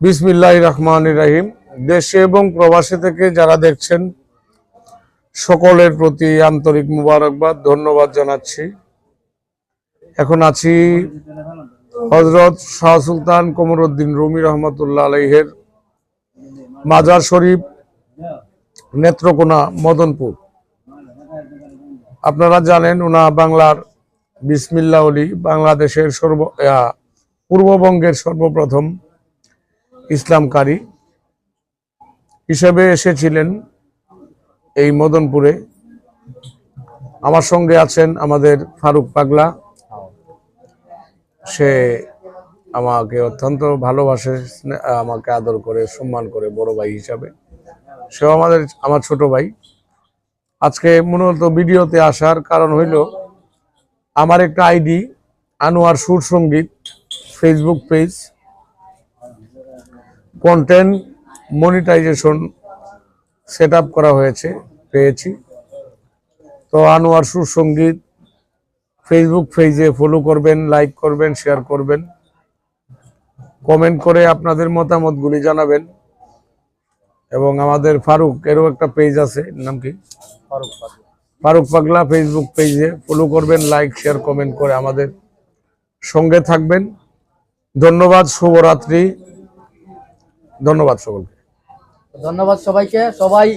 বিসমিল্লাহির রহমানির রহিম। দেশে এবং প্রবাসী থেকে যারা দেখছেন সকলের প্রতি আন্তরিক মুবারকবাদ, ধন্যবাদ জানাচ্ছি। এখন আছি হযরত শাহ সুলতান কমরউদ্দিন রুমি রহমাতুল্লাহ আলাইহির মাজার শরীফ, নেত্রকোনা, মদনপুর। আপনারা জানেন উনা বাংলার বিসমিল্লাহ ওলি, বাংলাদেশের পূর্ববঙ্গের সর্বপ্রথম ইসলামকারী হিসেবে এসেছিলেন এই মদনপুরে। আমার সঙ্গে আছেন আমাদের ফারুক পাগলা। সে আমাকে অত্যন্ত ভালোবাসে, আমাকে আদর করে, সম্মান করে বড় ভাই হিসাবে। সেও আমার ছোট ভাই। আজকে মূলত ভিডিওতে আসার কারণ হইল আমার একটা ID Anwar Sur Sangeet Facebook page, content monetization set up করা হয়েছে, পেয়েছি। তো আনোয়ার সুর সঙ্গীত ফেসবুক পেজে ফলো করবেন, লাইক করবেন, শেয়ার করবেন, কমেন্ট করে আপনাদের মতামতগুলি জানাবেন। এবং আমাদের ফারুক এরও একটা পেজ আছে, নাম কি? ফারুক পাগলা ফেসবুক পেজে ফলো করবেন, লাইক শেয়ার কমেন্ট করে আমাদের সঙ্গে থাকবেন। ধন্যবাদ, শুভরাত্রি। ধন্যবাদ সকলকে। ধন্যবাদ সবাইকে। সবাই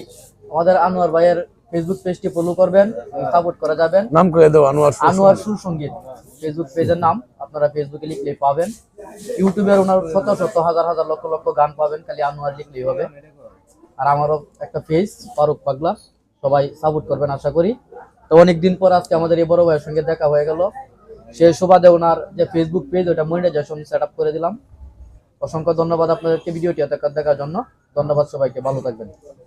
আমাদের আনোয়ার ভাইয়ের ফেসবুক পেজটি ফলো করবেন, সাপোর্ট করে যাবেন। নাম করে দাও আনোয়ার সুর সঙ্গীত ফেসবুক পেজের নাম। আপনারা ফেসবুকে লিখলেই পাবেন। ইউটিউবের ওনার শত শত হাজার হাজার লক্ষ লক্ষ গান পাবেন, খালি আনোয়ার লিখলেই হবে। আর আমারও একটা পেজ ফারুক পাগলা, সবাই সাপোর্ট করবেন আশা করি। তো অনেকদিন পর আজকে আমাদের এই বড় ভাইয়ের সঙ্গে দেখা হয়ে গেল। সেই সুবাদে ওনার যে ফেসবুক পেজ ওটা মনিটাইজেশন সেট আপ করে দিলাম। অসংখ্য ধন্যবাদ আপনাদেরকে ভিডিওটি দেখার জন্য। ধন্যবাদ সবাইকে, ভালো থাকবেন।